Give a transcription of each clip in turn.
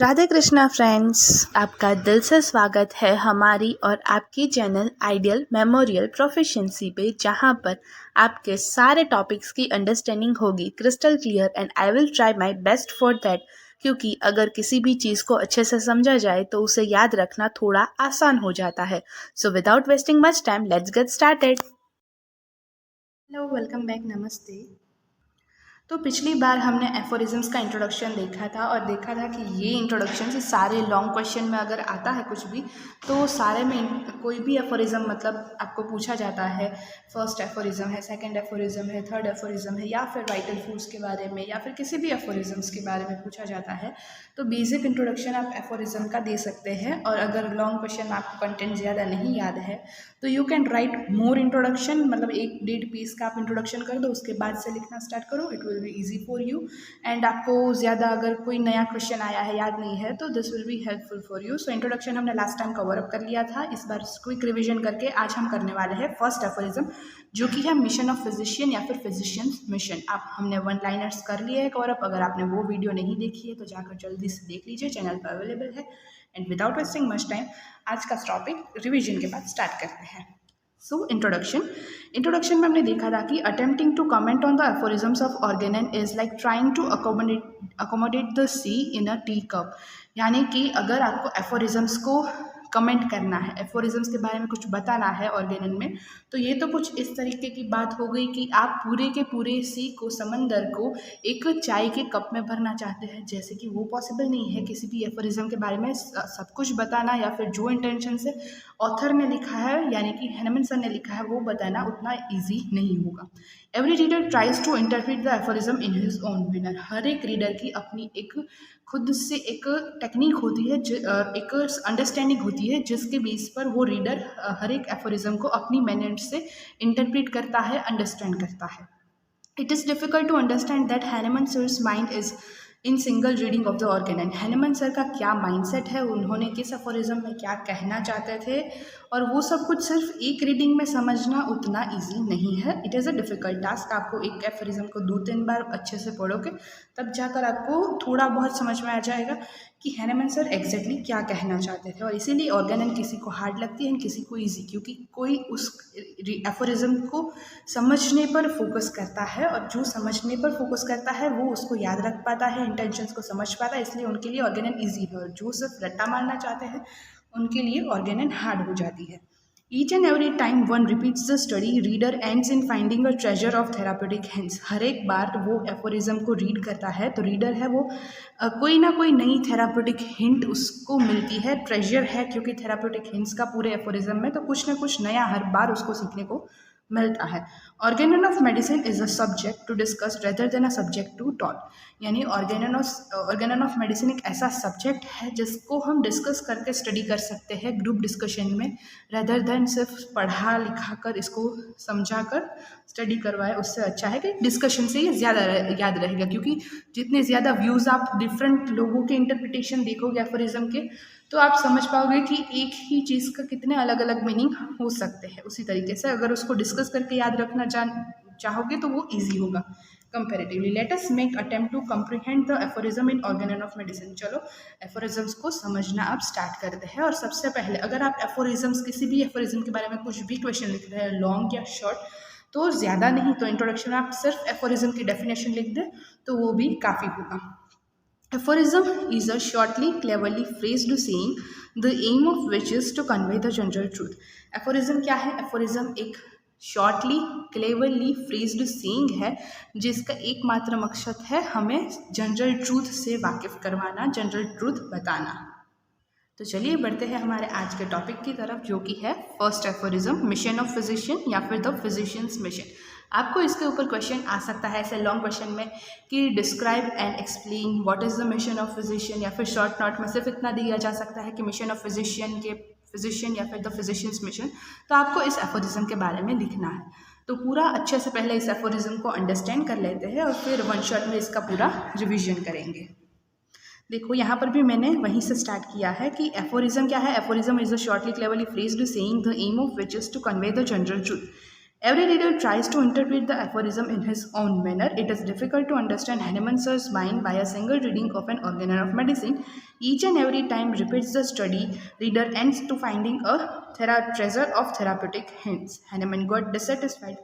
Radhe Krishna friends, आपका दिल से स्वागत है हमारी और आपकी चैनल आइडियल मेमोरियल प्रोफिशिएंसी पे, जहां पर आपके सारे टॉपिक्स की अंडरस्टैंडिंग होगी crystal clear and I will try my best for that. क्योंकि अगर किसी भी चीज़ को अच्छे से समझा जाए तो उसे याद रखना थोड़ा आसान हो जाता है। So without wasting much time, let's get started. Hello, welcome back, नमस्ते। तो पिछली बार हमने एफोरिज्म्स का इंट्रोडक्शन देखा था और देखा था कि ये इंट्रोडक्शन से सारे लॉन्ग क्वेश्चन में अगर आता है कुछ भी तो सारे में कोई भी एफोरिज्म मतलब आपको पूछा जाता है। फर्स्ट एफोरिज्म है, सेकंड एफोरिज्म है, थर्ड एफोरिज्म है, या फिर वाइटल फूड्स के बारे में या फिर किसी भी एफोरिज्म्स के बारे में पूछा जाता है। तो बेसिक इंट्रोडक्शन आप एफोरिज्म का दे सकते हैं। और अगर लॉन्ग क्वेश्चन में आपको कंटेंट ज़्यादा नहीं याद है तो you can write more introduction, मतलब 1-1.5 पेज का आप इंट्रोडक्शन कर दो, उसके बाद से लिखना स्टार्ट करो। It will be easy for you. And आपको ज़्यादा अगर कोई नया क्वेश्चन आया है, याद नहीं है, तो this will be helpful for you. So introduction हमने लास्ट टाइम कवर अप कर लिया था। इस बार क्विक रिविजन करके आज हम करने वाले हैं फर्स्ट एफोरिज्म, जो कि है मिशन ऑफ फिजिशियन या फिर फिजिशियंस मिशन। आप हमने 1 लाइनर्स कर लिए है कवर अप। अगर आपने वो वीडियो नहीं देखी है तो जाकर जल्दी से देख लीजिए, चैनल पर अवेलेबल है। And without wasting much time, आज का टॉपिक रिविजन के बाद स्टार्ट करते हैं। सो इंट्रोडक्शन में हमने देखा था कि attempting to comment on the aphorisms of Organon is like trying to accommodate the sea in a tea cup. यानी कि अगर आपको एफोरिज्म्स को कमेंट करना है, एफोरिज्म्स के बारे में कुछ बताना है ऑर्गेनन में, तो ये तो कुछ इस तरीके की बात हो गई कि आप पूरे के पूरे सी को, समंदर को एक चाय के कप में भरना चाहते हैं। जैसे कि वो पॉसिबल नहीं है किसी भी एफोरिज्म के बारे में सब कुछ बताना, या फिर जो इंटेंशन से ऑथर ने लिखा है यानी कि हेनमन सर ने लिखा है वो बताना उतना ईजी नहीं होगा। Every reader tries to interpret the aphorism in his own manner. हर एक रीडर की अपनी एक खुद से एक टेक्निक होती है, एक अंडरस्टैंडिंग होती है, जिसके बेस पर वो रीडर हर एक एफोरिज्म को अपनी मैनर से इंटरप्रेट करता है, अंडरस्टैंड करता है। It is difficult to understand that Hahnemann sir's mind is in single reading of the Organon. Hahnemann sir का क्या माइंडसेट है, उन्होंने किस एफोरिज्म में क्या कहना चाहते थे, और वो सब कुछ सिर्फ एक रीडिंग में समझना उतना इजी नहीं है। It is a difficult task. आपको एक एफोरिज्म को 2-3 बार अच्छे से पढ़ोगे तब जाकर आपको थोड़ा बहुत समझ में आ जाएगा कि हैनेमन सर एग्जैक्टली क्या कहना चाहते थे। और इसीलिए ऑर्गेनन किसी को हार्ड लगती है, किसी को ईजी, क्योंकि कोई उस एफोरिज्म को समझने पर फोकस करता है, और जो समझने पर फोकस करता है वो उसको याद रख पाता है, इंटेंशंस को समझ पाता है। इसलिए उनके लिए ऑर्गेनन ईजी है, और जो सिर्फ रट्टा मारना चाहते हैं उनके लिए ऑर्गेनन हार्ड हो जाती है। Each and every time one repeats the study, reader ends in finding a treasure of therapeutic hints. हर एक बार वो एफोरिज्म को रीड करता है तो रीडर है वो कोई ना कोई नई थेरापेटिक हिंट उसको मिलती है। ट्रेजर है क्योंकि थेरापेटिक हिंट्स का पूरे एफोरिज्म में, तो कुछ ना कुछ नया हर बार उसको सीखने को मिलता है। Organon of medicine is a subject to discuss rather than a subject to taught. यानी ऑर्गेनन ऑफ मेडिसिन एक ऐसा सब्जेक्ट है जिसको हम डिस्कस करके स्टडी कर सकते हैं ग्रुप डिस्कशन में, रेदर देन सिर्फ पढ़ा लिखा कर, इसको समझा कर स्टडी करवाए। उससे अच्छा है कि डिस्कशन से ये ज़्यादा याद रहेगा, क्योंकि जितने ज़्यादा व्यूज़ आप डिफरेंट लोगों के इंटरप्रिटेशन देखोगे एफोरिज्म के, तो आप समझ पाओगे कि एक ही चीज़ का कितने अलग अलग मीनिंग हो सकते हैं। उसी तरीके से अगर उसको डिस्कस करके याद रखना चाहोगे तो वो ईजी होगा comparatively. Let us make attempt to comprehend the aphorism in organon of medicine. चलो एफोरिज्म्स को समझना अब स्टार्ट करते हैं। और सबसे पहले अगर आप एफोरिज्म्स, किसी भी एफोरिज्म के बारे में कुछ भी क्वेश्चन लिख रहे हैं, लॉन्ग या शॉर्ट, तो ज़्यादा नहीं, तो इंट्रोडक्शन में आप सिर्फ एफोरिज्म की डेफिनेशन लिख दें तो वो भी काफ़ी होगा। Aphorism is a shortly, cleverly phrased saying, the aim of which is to convey the general truth. Aphorism क्या है? Aphorism एक शॉर्टली क्लेवरली फ्रेज्ड सेइंग है जिसका एकमात्र मकसद है हमें जनरल ट्रूथ से वाकिफ करवाना, जनरल ट्रूथ बताना। तो चलिए बढ़ते हैं हमारे आज के टॉपिक की तरफ, जो कि है first aphorism, mission of physician या फिर द फिजिशियंस मिशन। आपको इसके ऊपर क्वेश्चन आ सकता है ऐसे लॉन्ग क्वेश्चन में कि describe and explain what is the mission of physician, या फिर शॉर्ट नोट में सिर्फ इतना दिया जा सकता है कि मिशन ऑफ फिजिशियन या फिर द फिजिशियंस मिशन। तो आपको इस एफोरिज्म के बारे में लिखना है। तो पूरा अच्छे से पहले इस एफोरिज्म को अंडरस्टैंड कर लेते हैं और फिर 1 शॉट में इसका पूरा रिविजन करेंगे। देखो यहाँ पर भी मैंने वहीं से स्टार्ट किया है कि एफोरिज्म क्या है। Aphorism is a shortly cleverly phrased saying the aim of which is to convey the general truth. Every reader tries to interpret the aphorism in his own manner. It is difficult to understand Hahnemann Sir's mind by a single reading of an organon of medicine. Each and every time repeats the study, reader ends to finding a treasure of therapeutic hints. Hahnemann got dissatisfied.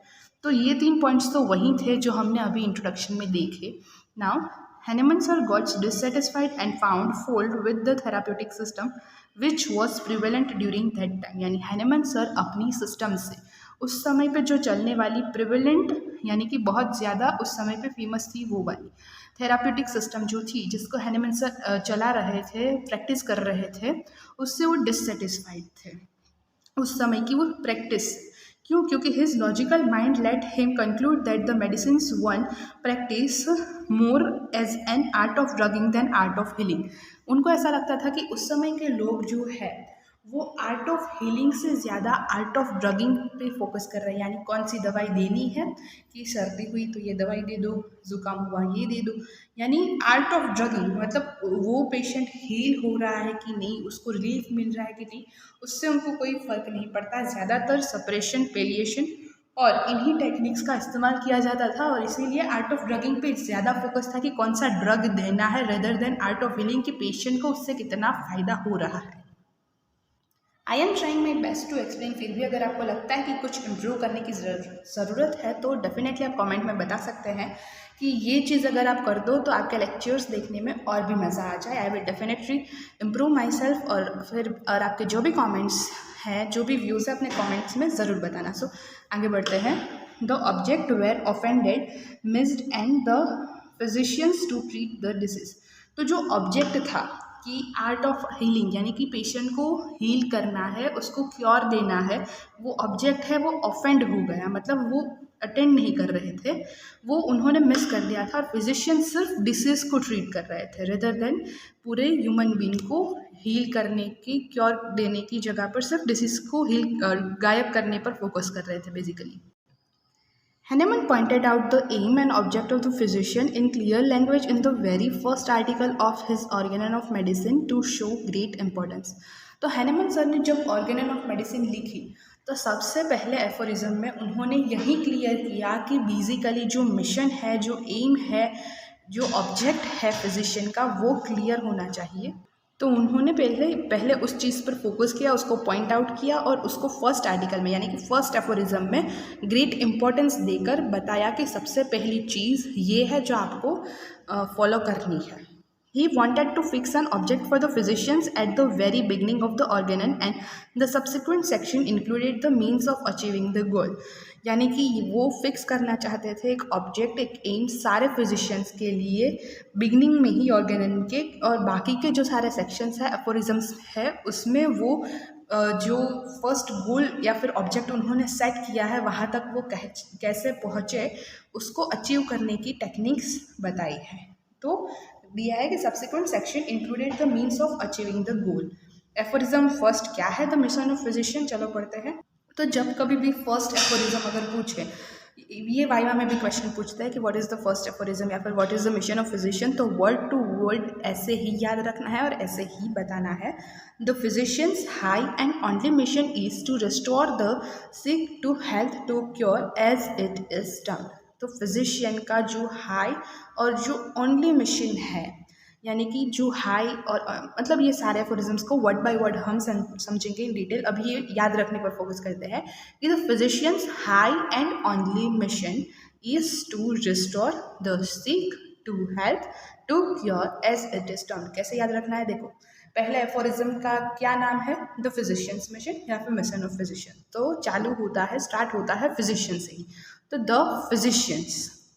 तो ये 3 points तो वही थे जो हमने अभी introduction में देखे. Now Hahnemann Sir got dissatisfied and found fault with the therapeutic system which was prevalent during that time. यानी Hahnemann Sir अपनी सिस्टम से उस समय पे जो चलने वाली प्रिवेलेंट यानी कि बहुत ज़्यादा उस समय पे फेमस थी वो वाली थेराप्यूटिक सिस्टम जो थी जिसको हैनेमन सर चला रहे थे, प्रैक्टिस कर रहे थे, उससे वो डिससेटिस्फाइड थे उस समय की वो प्रैक्टिस. क्यों? क्योंकि his logical mind let him conclude that the medicines one practice more as an art of drugging then art of healing. उनको ऐसा लगता था कि उस समय के लोग जो है वो आर्ट ऑफ हीलिंग से ज़्यादा आर्ट ऑफ ड्रगिंग पे फोकस कर रहे हैं. यानी कौन सी दवाई देनी है कि सर्दी हुई तो ये दवाई दे दो, ज़ुकाम हुआ ये दे दो. यानी आर्ट ऑफ ड्रगिंग मतलब वो पेशेंट हील हो रहा है कि नहीं, उसको रिलीफ मिल रहा है कि नहीं, उससे उनको कोई फ़र्क नहीं पड़ता. ज़्यादातर सप्रेशन, पेलिएशन और इन्हीं टेक्निक्स का इस्तेमाल किया जाता था और इसीलिए आर्ट ऑफ ड्रगिंग पे ज़्यादा फोकस था कि कौन सा ड्रग देना है rather than art of healing कि पेशेंट को उससे कितना फ़ायदा हो रहा है. I am trying my best to explain. फिर भी अगर आपको लगता है कि कुछ इम्प्रूव करने की ज़रूरत है तो डेफिनेटली आप कमेंट में बता सकते हैं कि ये चीज़ अगर आप कर दो तो आपके लेक्चर्स देखने में और भी मज़ा आ जाए. I will definitely improve my self. और आपके जो भी कमेंट्स हैं, जो भी व्यूज़ है, अपने कमेंट्स में ज़रूर बताना. सो आगे बढ़ते हैं. The object were offended, missed and the physicians to treat the disease. तो जो ऑब्जेक्ट था कि आर्ट ऑफ हीलिंग यानी कि पेशेंट को हील करना है, उसको क्योर देना है, वो ऑब्जेक्ट है वो ऑफेंड हो गया, मतलब वो अटेंड नहीं कर रहे थे, वो उन्होंने मिस कर दिया था. और फिजिशियन सिर्फ डिसीज को ट्रीट कर रहे थे रेदर देन पूरे ह्यूमन बीइंग को हील करने की, क्योर देने की जगह पर सिर्फ डिसीज को गायब करने पर फोकस कर रहे थे basically. Hahnemann pointed out the aim and object of the physician in clear language in the very first article of his Organon of Medicine to show great importance. तो Hahnemann सर ने जब Organon of Medicine लिखी तो सबसे पहले aphorism में उन्होंने यही क्लियर किया कि बेसिकली जो मिशन है, जो एम है, जो ऑब्जेक्ट है फिजिशियन का, वो क्लियर होना चाहिए. तो उन्होंने पहले उस चीज़ पर फोकस किया, उसको पॉइंट आउट किया और उसको फर्स्ट आर्टिकल में यानी कि फर्स्ट एफोरिज्म में ग्रेट इंपॉर्टेंस देकर बताया कि सबसे पहली चीज़ ये है जो आपको फॉलो करनी है. He wanted to fix an object for the physicians at the very beginning of the organon and the subsequent section included the means of achieving the goal. यानी कि वो फिक्स करना चाहते थे एक ऑब्जेक्ट, एक एम सारे फिजिशियंस के लिए बिगनिंग में ही ऑर्गेनन के, और बाकी के जो सारे सेक्शंस है, एफोरिज्म्स है, उसमें वो जो फर्स्ट गोल या फिर ऑब्जेक्ट उन्होंने सेट किया है वहाँ तक वो कैसे पहुँचे, उसको अचीव करने की टेक्निक्स बताई है. तो दिया है कि subsequent section included the means of achieving the goal. Aphorism first क्या है, द मिशन ऑफ फिजिशियन. चलो पढ़ते हैं. तो जब कभी भी फर्स्ट एफोरिज्म अगर पूछे, ये वाइवा में भी क्वेश्चन पूछता है कि what is the first aphorism या फिर what is the mission of physician, तो वर्ड टू वर्ड ऐसे ही याद रखना है और ऐसे ही बताना है. The physicians high and only mission is to restore the sick to health to cure as it is done. तो फिजिशियन का जो हाई और जो ओनली मिशन है, यानी कि जो हाई और मतलब ये सारे एफोरिज्म्स को वर्ड बाय वर्ड हम समझेंगे इन डिटेल. अभी ये याद रखने पर फोकस करते हैं कि the physicians high and only mission is to restore the sick to health to cure as it is done. कैसे याद रखना है, देखो पहले एफोरिज्म का क्या नाम है, द फिजिशियंस मिशन या फिर मिशन ऑफ फिजिशियन. तो चालू होता है, स्टार्ट होता है फिजिशियन से ही. तो द फिजिशियंस,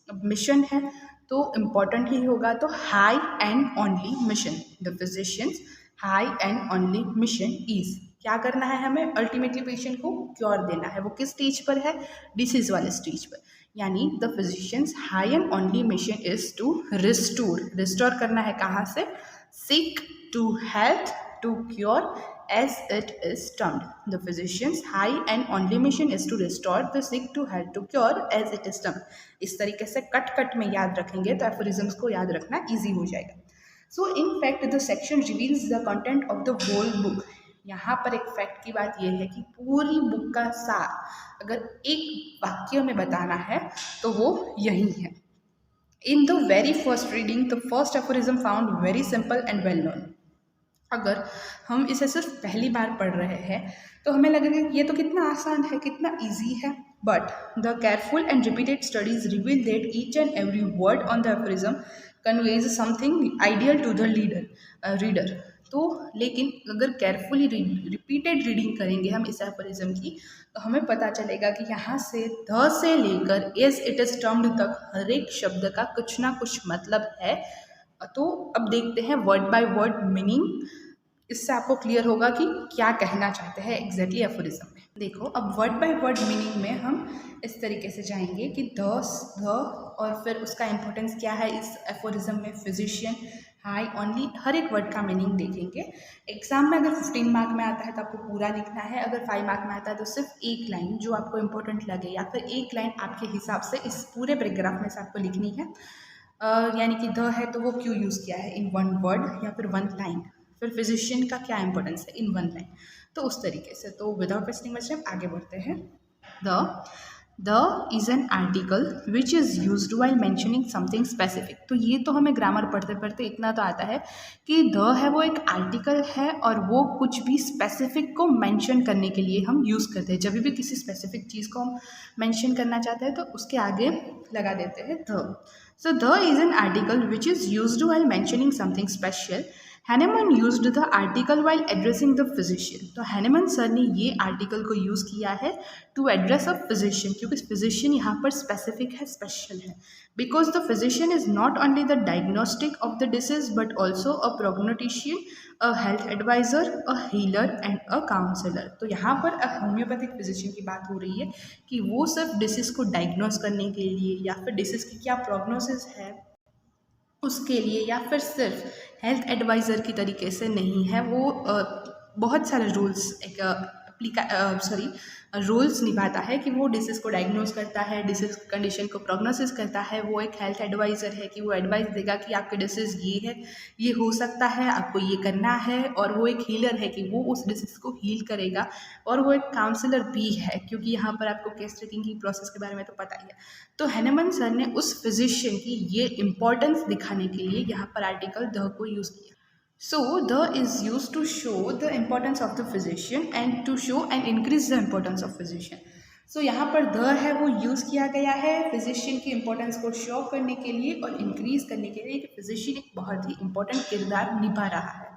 अब मिशन है तो इम्पॉर्टेंट ही होगा, तो high and only mission. The physicians high and only mission is, क्या करना है हमें, अल्टीमेटली पेशेंट को क्योर देना है. वो किस स्टेज पर है, डिसीज वाले स्टेज पर. यानी the physicians high and only mission is to restore करना है कहाँ से, sick to health to cure as it is termed. The physician's high and only mission is to restore the sick to health to cure as it is termed. इस तरीके से cut में याद रखेंगे तो एफोरिज्म्स को याद रखना इजी हो जाएगा. So in fact the section reveals the content of the whole book. यहाँ पर एक फैक्ट की बात यह है कि पूरी बुक का सार अगर एक वाक्य में बताना है तो वो यही है। In the very first reading the first aphorism found very simple and well known. अगर हम इसे सिर्फ पहली बार पढ़ रहे हैं तो हमें लगेगा कि ये तो कितना आसान है, कितना इजी है, but the careful and repeated studies reveal that each and every word on the aphorism conveys something ideal to the reader. तो लेकिन अगर केयरफुली रिपीटेड रीडिंग करेंगे हम इस एफोरिज्म की तो हमें पता चलेगा कि यहाँ से द से लेकर एज इट इज टर्म्ड तक हर एक शब्द का कुछ ना कुछ मतलब है। तो अब देखते हैं वर्ड बाय वर्ड मीनिंग, इससे आपको क्लियर होगा कि क्या कहना चाहते हैं एग्जैक्टली एफोरिज्म में। देखो अब वर्ड बाय वर्ड मीनिंग में हम इस तरीके से जाएंगे कि द और फिर उसका इम्पोर्टेंस क्या है इस एफोरिज्म में, फिजिशियन, हाई, ओनली, हर एक वर्ड का मीनिंग देखेंगे। एग्जाम में अगर 15 मार्क में आता है तो आपको पूरा लिखना है, अगर 5 मार्क में आता है तो सिर्फ एक लाइन जो आपको इम्पोर्टेंट लगे या फिर एक लाइन आपके हिसाब से इस पूरे पैराग्राफ में से आपको लिखनी है। यानी कि द है तो वो क्यों यूज़ किया है इन वन वर्ड या फिर वन लाइन, फिर फिजिशियन का क्या इंपॉर्टेंस है इन वन लाइन, तो उस तरीके से। तो विदाउट वेस्टिंग मच टाइम आगे बढ़ते हैं। The is an article which is used while mentioning something specific. तो ये तो हमें ग्रामर पढ़ते पढ़ते इतना तो आता है कि द है वो एक आर्टिकल है और वो कुछ भी स्पेसिफिक को मेंशन करने के लिए हम यूज़ करते हैं। जब भी किसी स्पेसिफिक चीज़ को हम मेंशन करना चाहते हैं तो उसके आगे लगा देते हैं the. So the is an article which is used while mentioning something special. Hahnemann used the article while addressing the physician. तो हैनेमन सर ने ये आर्टिकल को यूज़ किया है टू एड्रेस अ फिजिशियन, क्योंकि फिजिशियन यहाँ पर स्पेसिफिक है, स्पेशल है। Because the physician is not only the diagnostic of the disease but also a prognostician, a health adviser, a healer and a counsellor. तो यहाँ पर होम्योपैथिक फिजिशियन की बात हो रही है कि वो सिर्फ डिसीज़ को डायग्नोस करने के लिए या फिर डिसीज़ की क्या प्रोग्नोसिस है उसके लिए या फिर सिर्फ हेल्थ एडवाइज़र की तरीके से नहीं है, वो बहुत सारे रूल्स रोल्स निभाता है कि वो डिसीज़ को डायग्नोस करता है, डिसीज़ कंडीशन को प्रोग्नोसिस करता है। वो एक हेल्थ एडवाइज़र है कि वो एडवाइस देगा कि आपके डिसीज़ ये है, ये हो सकता है, आपको ये करना है। और वो एक हीलर है कि वो उस डिसीज़ को हील करेगा। और वो एक काउंसलर भी है क्योंकि यहाँ पर आपको केस ट्रेकिंग की प्रोसेस के बारे में तो पता ही है। तो हैनेमन सर ने उस फिजिशियन की ये इंपॉर्टेंस दिखाने के लिए यहाँ पर आर्टिकल द को यूज़ किया। So the is used to show the importance of the physician and to show and increase the importance of physician. So यहाँ पर the है वो यूज़ किया गया है फिजिशियन की इंपॉर्टेंस को शो करने के लिए और इंक्रीज करने के लिए कि फिजिशियन एक बहुत ही इंपॉर्टेंट किरदार निभा रहा है।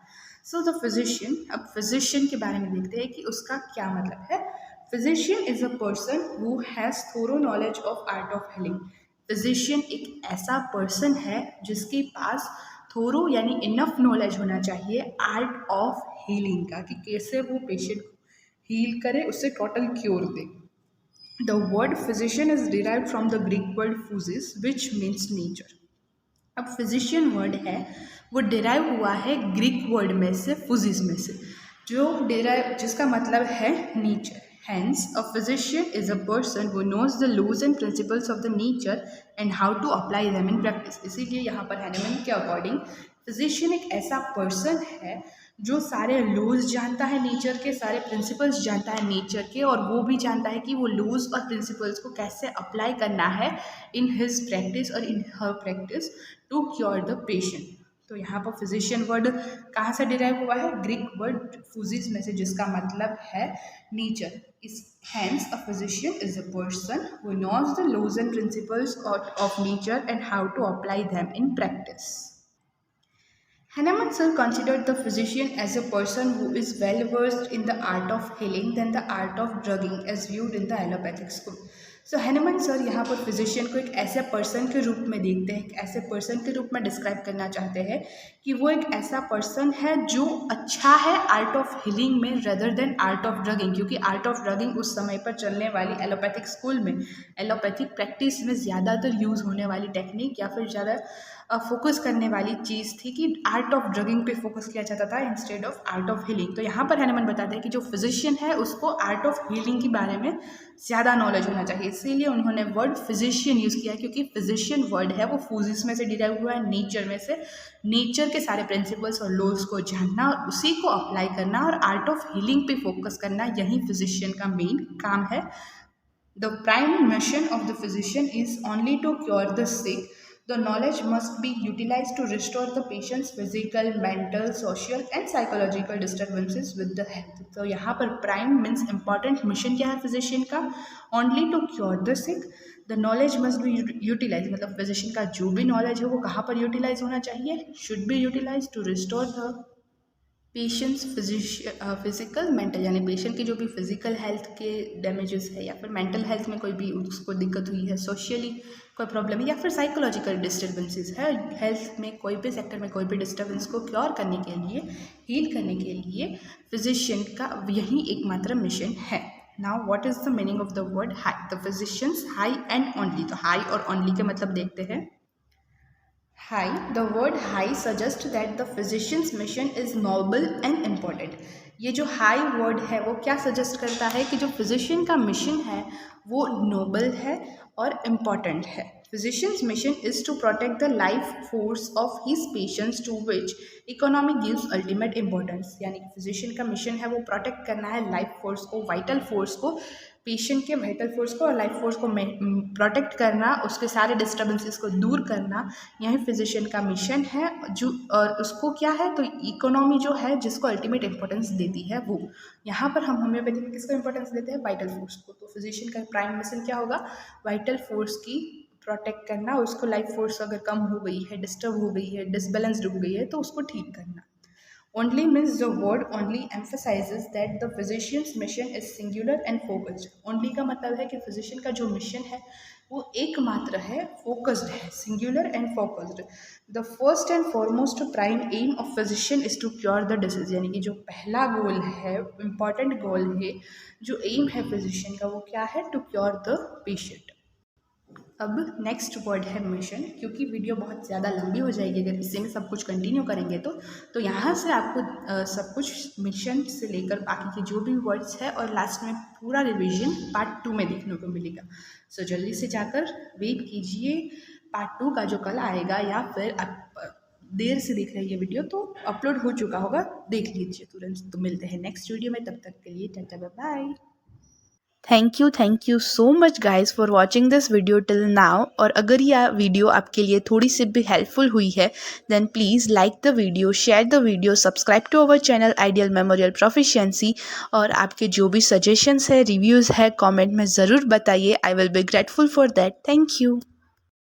So the physician, अब फिजिशियन के बारे में देखते हैं कि उसका क्या मतलब है। Physician is a person who has thorough knowledge of art of healing. Physician एक ऐसा पर्सन है जिसके पास थोरो यानी इनफ नॉलेज होना चाहिए आर्ट ऑफ हीलिंग का, कि कैसे वो पेशेंट को हील करे, उससे टोटल क्योर दे। The word physician is derived from the Greek word physis which means nature. अब फिजिशियन वर्ड है वो डिराइव हुआ है ग्रीक वर्ड में से, फूजिस में से, जो डिराइव जिसका मतलब है nature. Hence, a physician is a person who knows the laws and principles of the nature and how to apply them in practice. इसीलिए यहाँ पर हैनेमन के अकॉर्डिंग फिजिशियन एक ऐसा पर्सन है जो सारे लॉज जानता है नेचर के, सारे प्रिंसिपल्स जानता है नेचर के, और वो भी जानता है कि वो लॉज और प्रिंसिपल्स को कैसे अप्लाई करना है इन हिज प्रैक्टिस और in her practice to cure the patient. तो यहाँ पर फिजिशियन वर्ड कहाँ से डिराइव हुआ है, ग्रीक वर्ड फूजिस में से, जिसका मतलब है नेचर। इस hence a physician is a person who knows the laws and principles of nature and how to apply them in practice. Hahnemann sir considered the physician as a person who is well versed in the art of healing than the art of drugging as viewed in the allopathic school. So Hahnemann sir यहाँ पर physician को एक ऐसे person के रूप में देखते हैं, एक ऐसे पर्सन के रूप में डिस्क्राइब करना चाहते हैं कि वो एक ऐसा पर्सन है जो अच्छा है आर्ट ऑफ हीलिंग में रेदर देन आर्ट ऑफ ड्रगिंग, क्योंकि आर्ट ऑफ ड्रगिंग उस समय पर चलने वाली एलोपैथिक स्कूल में, एलोपैथिक प्रैक्टिस में ज़्यादातर यूज़ होने वाली टेक्निक या फिर ज़्यादा फोकस करने वाली चीज़ थी कि आर्ट ऑफ ड्रगिंग पे फोकस किया जाता था instead of art of healing. तो यहाँ पर हैनेमन बताते हैं कि जो फिजिशियन है उसको आर्ट ऑफ हीलिंग के बारे में ज़्यादा नॉलेज होना चाहिए, इसीलिए उन्होंने वर्ड फिजिशियन यूज़ किया, क्योंकि फिजिशियन वर्ड है वो फिजिक्स में से डिराइव हुआ है, नेचर में से। नेचर के सारे प्रिंसिपल्स और लॉज को जानना और उसी को अप्लाई करना और आर्ट ऑफ हीलिंग पे फोकस करना, यही फिजिशियन का मेन काम है। The prime mission of the physician is only to cure the sick. The knowledge must be utilized to restore the patient's physical, mental, social and psychological disturbances with the health. तो यहाँ पर prime means important mission क्या है physician का? Only to cure the sick. The knowledge must be utilized, मतलब physician का जो भी knowledge है वो कहाँ पर utilize होना चाहिए? Should be utilized to restore the patients physical mental, यानी पेशेंट की जो भी फिजिकल हेल्थ के डैमेजेस है या फिर मेंटल हेल्थ में कोई भी उसको दिक्कत हुई है, सोशली कोई प्रॉब्लम है या फिर साइकोलॉजिकल डिस्टर्बेंसेस है, हेल्थ में कोई भी सेक्टर में कोई भी डिस्टर्बेंस को क्योर करने के लिए, हील करने के लिए फिजिशियन का यही एकमात्र मिशन है। Now what is the meaning of the word high? The physicians high and only. तो हाई और ओनली के मतलब देखते हैं। High, the word high suggests that the physician's mission is noble and important. ये जो हाई वर्ड है वो क्या सजेस्ट करता है कि जो फिजिशियन का मिशन है वो नोबल है और इम्पॉर्टेंट है। Physician's mission is to protect the life force of his patients to which economy gives ultimate importance. यानी कि फिजिशियन का मिशन है वो प्रोटेक्ट करना है लाइफ फोर्स को, वाइटल फोर्स को, पेशेंट के वाइटल फोर्स को और लाइफ फोर्स को प्रोटेक्ट करना, उसके सारे डिस्टर्बेंसेस को दूर करना, यही फिजिशियन का मिशन है। जो और उसको क्या है, तो इकोनॉमी जो है जिसको अल्टीमेट इंपॉर्टेंस देती है वो। यहाँ पर हम होम्योपैथी में किसको इंपॉर्टेंस देते हैं? वाइटल फोर्स को। तो फिजिशियन का प्राइम मिशन क्या होगा? वाइटल फोर्स की प्रोटेक्ट करना, उसको लाइफ फोर्स अगर कम हो गई है, डिस्टर्ब हो गई है, डिसबैलेंस्ड हो गई है तो उसको ठीक करना। Only means the word only emphasizes that the physician's mission is singular and focused. Only का मतलब है कि physician का जो मिशन है वो एकमात्र है, focused है, singular and focused. The first and foremost prime aim of physician is to cure the disease. यानी कि जो पहला गोल है, important गोल है, जो एम है physician का वो क्या है? To cure the patient. अब नेक्स्ट वर्ड है मिशन। क्योंकि वीडियो बहुत ज़्यादा लंबी हो जाएगी अगर इसी में सब कुछ कंटिन्यू करेंगे तो यहाँ से आपको सब कुछ मिशन से लेकर बाकी के जो भी वर्ड्स है और लास्ट में पूरा रिवीजन पार्ट 2 में देखने को मिलेगा। सो जल्दी से जाकर वेट कीजिए पार्ट 2 का जो कल आएगा, या फिर आप देर से देख रहे हैं ये वीडियो तो अपलोड हो चुका होगा, देख लीजिए तुरंत। तो मिलते हैं नेक्स्ट वीडियो में, तब तक के लिए ta-ta bye bye. Thank you so much guys for watching this video till now. और अगर यह वीडियो आपके लिए थोड़ी सी भी हेल्पफुल हुई है then please like the video, share the video, subscribe to our channel ideal memorial proficiency. और आपके जो भी सजेशंस है, रिव्यूज़ है, कमेंट में ज़रूर बताइए। I will be grateful for that. Thank you.